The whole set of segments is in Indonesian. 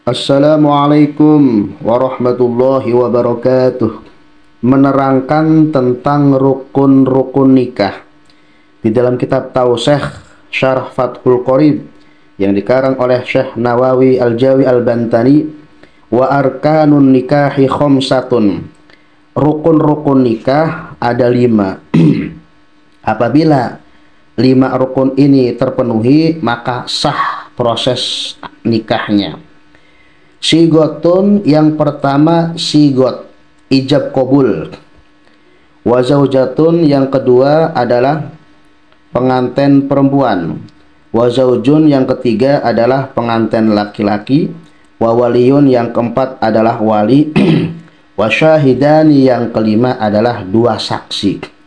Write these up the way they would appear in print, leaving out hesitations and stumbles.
Assalamualaikum warahmatullahi wabarakatuh. Menerangkan tentang rukun-rukun nikah di dalam kitab Tausikh Syarh Fathul Qorib yang dikarang oleh Syekh Nawawi Al-Jawi Al-Bantani. Wa arkanun nikahi khamsatun. Rukun-rukun nikah ada 5. Apabila 5 rukun ini terpenuhi, maka sah proses nikahnya. Sigotun, yang pertama sigot, ijab kabul. Wazaujatun, yang kedua adalah pengantin perempuan. Wazaujun, yang ketiga adalah pengantin laki-laki. Wawaliyun, yang keempat adalah wali. Wasyahidani, yang kelima adalah 2 saksi.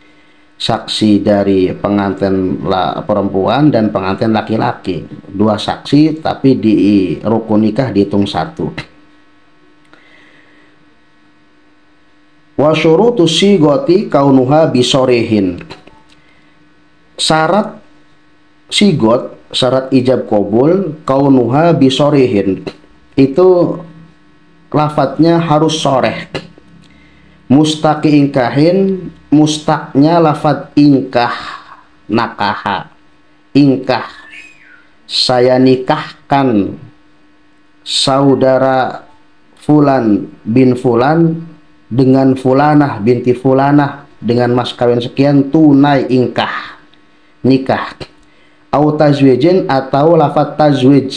Saksi dari pengantin perempuan dan pengantin laki-laki, 2 saksi, tapi di rukun nikah dihitung 1. Wa syurutu sigoti kaunuha bisorehin. Syarat sigot, syarat ijab kabul, kaunuha bisorehin, itu lafadznya harus soreh. Mustaqi ingkahin, mustaknya lafad ingkah, nakaha, ingkah, saya nikahkan saudara fulan bin fulan dengan fulanah binti fulanah dengan mas kawin sekian, tunai ingkah, nikah. Au tazwijin, atau lafad tazwij,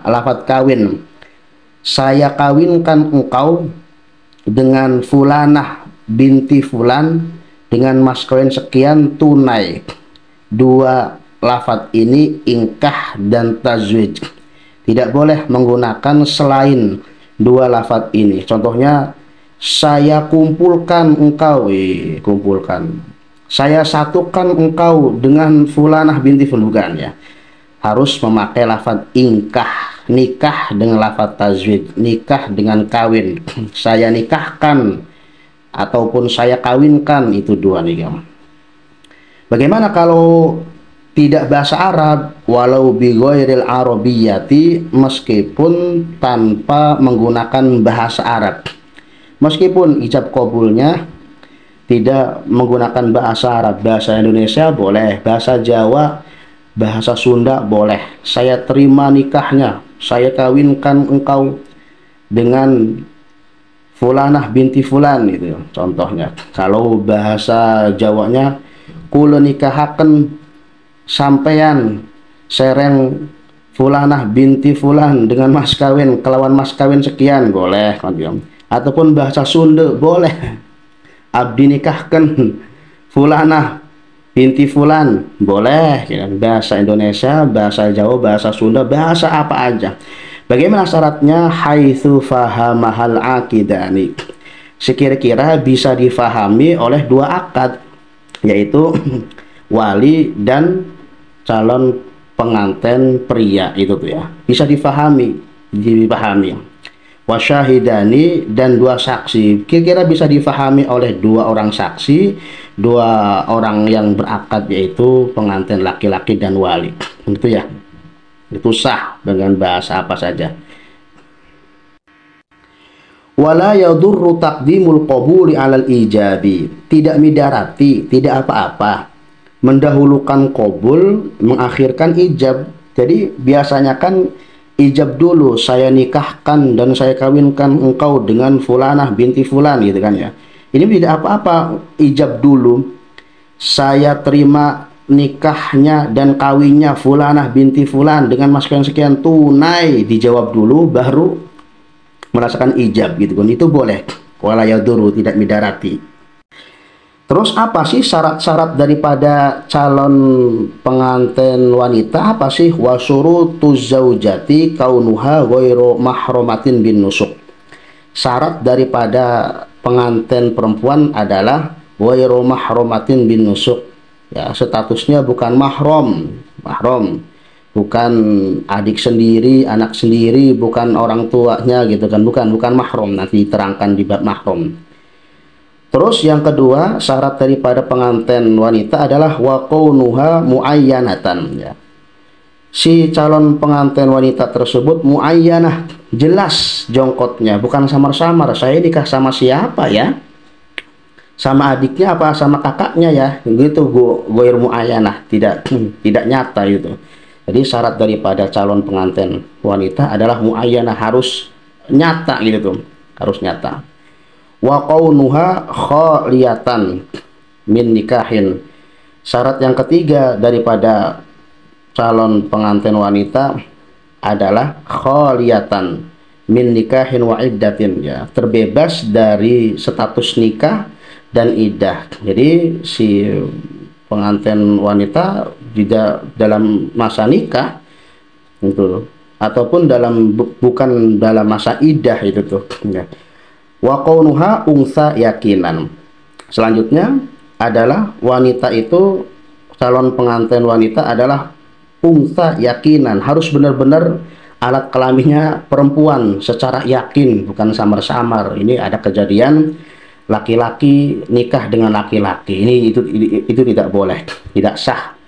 lafad kawin, saya kawinkan engkau dengan fulanah binti fulan dengan mas kawin sekian, tunai. 2 lafaz ini ingkah dan tazwij. Tidak boleh menggunakan selain 2 lafaz ini. Contohnya, saya kumpulkan engkau, kumpulkan, saya satukan engkau dengan fulanah binti fulan, ya. Harus memakai lafaz ingkah, nikah dengan lafaz tazwij, nikah dengan kawin. Saya nikahkan ataupun saya kawinkan, itu 2 nikah. Bagaimana kalau tidak bahasa Arab? Walau bi ghairil arabiyyati, meskipun tanpa menggunakan bahasa Arab. Meskipun ijab kabulnya tidak menggunakan bahasa Arab, bahasa Indonesia boleh, bahasa Jawa, bahasa Sunda boleh. Saya terima nikahnya, saya kawinkan engkau dengan fulanah binti fulan, itu contohnya. Kalau bahasa Jawanya, kula nikahaken sampeyan sereng fulanah binti fulan dengan mas kawin kelawan mas kawin sekian, boleh. Ataupun bahasa Sunda boleh, abdi nikahkan fulanah binti fulan, boleh. Bahasa Indonesia, bahasa Jawa, bahasa Sunda, bahasa apa aja. Bagaimana syaratnya? Haitsu fahamahal aqidani, sekira-kira bisa difahami oleh 2 akad, yaitu wali dan calon pengantin pria, itu tuh ya, bisa dipahami. Wasyahidani, dan 2 saksi, kira-kira bisa difahami oleh 2 orang saksi, 2 orang yang berakad, yaitu pengantin laki-laki dan wali, itu ya. Itu sah dengan bahasa apa saja. Wala yadurru taqdimul qabuli 'alal ijabi, tidak midarati, tidak apa-apa mendahulukan qabul, mengakhirkan ijab. Jadi biasanya kan ijab dulu, saya nikahkan dan saya kawinkan engkau dengan fulanah binti fulan, gitu kan ya. Ini tidak apa-apa, ijab dulu, saya terima nikahnya dan kawinnya fulanah binti fulan dengan mas kawin sekian, tunai, dijawab dulu baru merasakan ijab, gitu kan. Itu boleh. Wala yaduru, tidak midarati. Terus apa sih syarat-syarat daripada calon pengantin wanita? Apa sih? Wa syurutuz zaujati kaunuha ghairu mahromatin bin nusuk. Syarat daripada pengantin perempuan adalah ghairu mahromatin bin nusuk, ya, statusnya bukan mahram, bukan adik sendiri, anak sendiri, bukan orang tuanya, gitu kan, bukan mahram. Nanti diterangkan di bab mahram. Terus yang kedua, syarat daripada pengantin wanita adalah wa kaunuha muayyanatan, ya. si calon pengantin wanita tersebut muayyanah, jelas jongkotnya, bukan samar-samar. Saya nikah sama siapa ya? Sama adiknya apa sama kakaknya ya? Gitu, goir muayyanah, tidak nyata itu. Jadi syarat daripada calon pengantin wanita adalah muayyanah, harus nyata gitu tuh, harus nyata. Wa qaunuha khaliyatan min nikahin. Syarat yang ketiga daripada calon pengantin wanita adalah khaliyatan min nikahin wa iddatin, ya, terbebas dari status nikah dan iddah. Jadi si pengantin wanita tidak dalam masa nikah itu, ataupun bukan dalam masa iddah itu tuh, ya. Wa qaunuha unsa yakinan. Selanjutnya adalah wanita itu, calon pengantin wanita adalah unsa yakinan, harus benar-benar alat kelaminnya perempuan secara yakin, bukan samar-samar. Ini ada kejadian laki-laki nikah dengan laki-laki, itu tidak boleh, tidak sah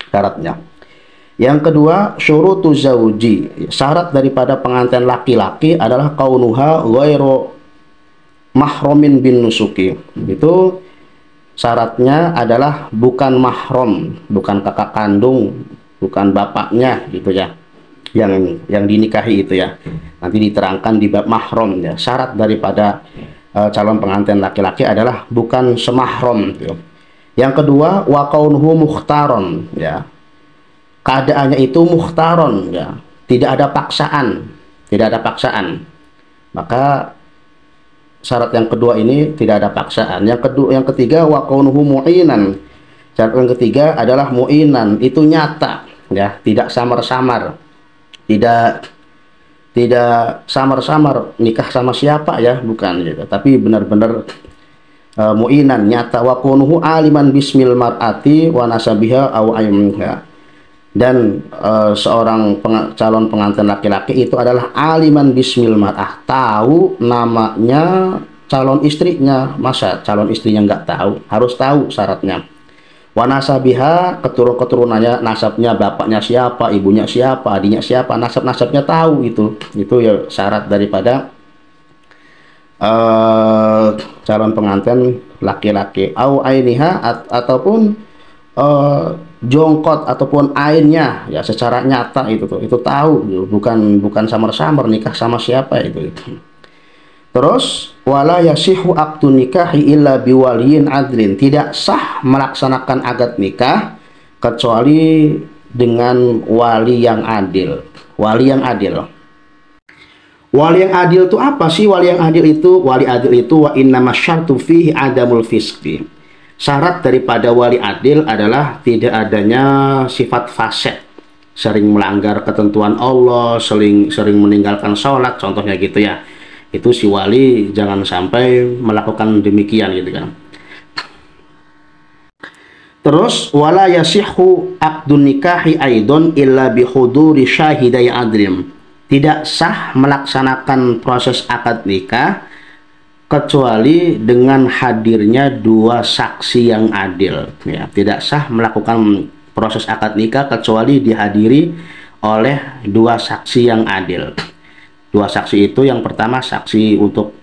syaratnya. Yang kedua, syurutu zauji, syarat daripada pengantin laki-laki adalah kaunuha ghairu mahromin bin nusuki. Itu syaratnya adalah bukan mahram, bukan kakak kandung, bukan bapaknya gitu ya, yang dinikahi itu ya. Nanti diterangkan di bab mahram ya. Syarat daripada calon pengantin laki-laki adalah bukan semahram gitu. Yang kedua, wa kaunuhu mukhtaron, ya, keadaannya itu mukhtaron, ya, tidak ada paksaan, tidak ada paksaan. Maka syarat yang kedua ini tidak ada paksaan. Yang ketiga, wa kaunuhu mu'inan. Syarat yang ketiga adalah mu'inan, itu nyata, ya, tidak samar-samar, tidak samar-samar nikah sama siapa ya, bukan gitu, tapi benar-benar mu'inan, nyata. Wa kaunuhu aliman bismil mar'ati wa nasabiha aw aymha. Dan seorang calon pengantin laki-laki itu adalah aliman bismil mar'ah, tahu namanya calon istrinya. Masa calon istrinya nggak tahu? Harus tahu syaratnya. Wa nasabiha, keturunannya, nasabnya, bapaknya siapa, ibunya siapa, adiknya siapa, nasabnya tahu. Itu ya syarat daripada calon pengantin laki-laki. Au ainiha, ataupun jongkot ataupun ainnya, ya, secara nyata itu tahu, bukan samar-samar nikah sama siapa itu. Terus wala yasihu aqdu nikahi illa biwaliyin adlin, tidak sah melaksanakan akad nikah kecuali dengan wali yang adil. Wali yang adil. Wali yang adil itu apa sih? Wali yang adil itu, wa innama syartu fihi adamul fisqi. Syarat daripada wali adil adalah tidak adanya sifat fasik, sering melanggar ketentuan Allah, sering meninggalkan sholat, contohnya gitu ya. Itu si wali jangan sampai melakukan demikian gitu kan. Terus wala yasihu aqdun nikahi aidon illa bihuduri syahidai adlim. Tidak sah melaksanakan proses akad nikah kecuali dengan hadirnya dua saksi yang adil, ya. Tidak sah melakukan proses akad nikah kecuali dihadiri oleh dua saksi yang adil. Dua saksi itu, yang pertama saksi untuk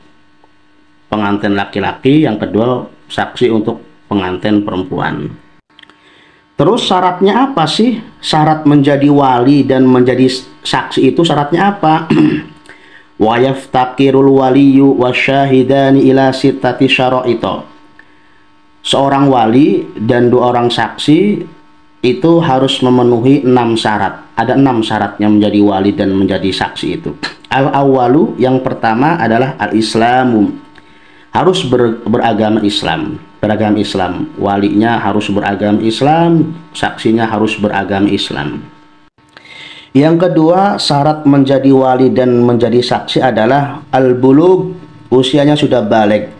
pengantin laki-laki, yang kedua saksi untuk pengantin perempuan. Terus syaratnya apa sih? Syarat menjadi wali dan menjadi saksi itu syaratnya apa? Wa yaftaqirul waliyu wasyahidani ila sittati syara'ita. Seorang wali dan dua orang saksi itu harus memenuhi 6 syarat. Ada 6 syarat yang menjadi wali dan menjadi saksi itu. Al-awwalu, yang pertama adalah al-islamu, harus beragama Islam, beragama Islam. Walinya harus beragama Islam, saksinya harus beragama Islam. Yang kedua, syarat menjadi wali dan menjadi saksi adalah al-bulugh, usianya sudah balik.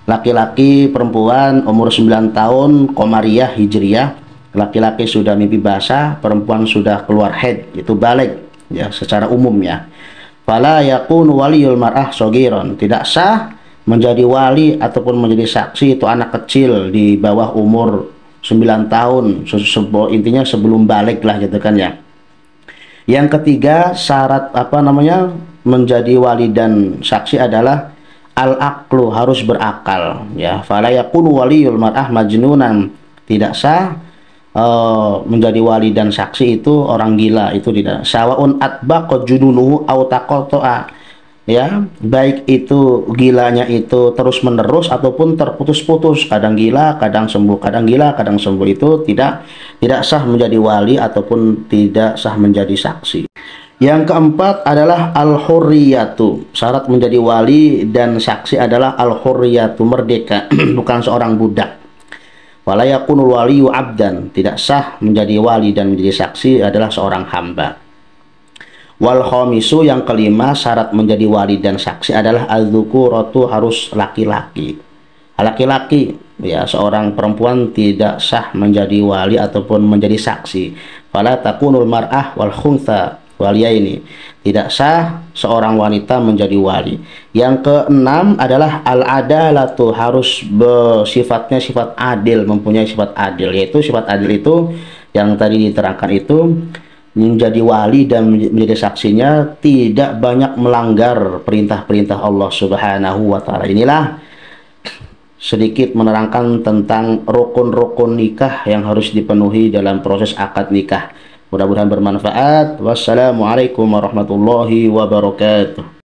Laki-laki, perempuan, umur 9 tahun, Qamariyah, Hijriyah. Laki-laki sudah mimpi basah, perempuan sudah keluar haid, itu balik, ya, secara umum ya. Fala yakun waliyul mar'ah shogiron, tidak sah menjadi wali ataupun menjadi saksi itu anak kecil di bawah umur 9 tahun, intinya sebelum balik lah gitu kan ya. Yang ketiga, syarat menjadi wali dan saksi adalah al-aqlu, harus berakal ya. Fala yakunu waliyul mar'ah majnunan, tidak sah menjadi wali dan saksi itu orang gila, itu tidak. Sawaun atbaqa jununuhu aw taqata'a, ya, baik itu gilanya itu terus menerus ataupun terputus-putus, kadang gila kadang sembuh, kadang gila kadang sembuh, itu tidak sah menjadi wali ataupun tidak sah menjadi saksi. Yang keempat adalah al-hurriyatu, syarat menjadi wali dan saksi adalah al-hurriyatu, merdeka bukan seorang budak. Wala yakunul waliyu abdan, tidak sah menjadi wali dan menjadi saksi adalah seorang hamba. Wal khamisu, yang kelima, syarat menjadi wali dan saksi adalah az-dzukuratu, harus laki-laki. Laki-laki ya, seorang perempuan tidak sah menjadi wali ataupun menjadi saksi. Fala takunul mar'ah wal khuntha waliyaini, tidak sah seorang wanita menjadi wali. Yang keenam adalah al-adalatu, harus bersifatnya sifat adil, mempunyai sifat adil, yaitu sifat adil itu yang tadi diterangkan itu, menjadi wali dan menjadi saksinya tidak banyak melanggar perintah-perintah Allah Subhanahu wa Ta'ala. Inilah sedikit menerangkan tentang rukun-rukun nikah yang harus dipenuhi dalam proses akad nikah. Mudah-mudahan bermanfaat. Wassalamualaikum warahmatullahi wabarakatuh.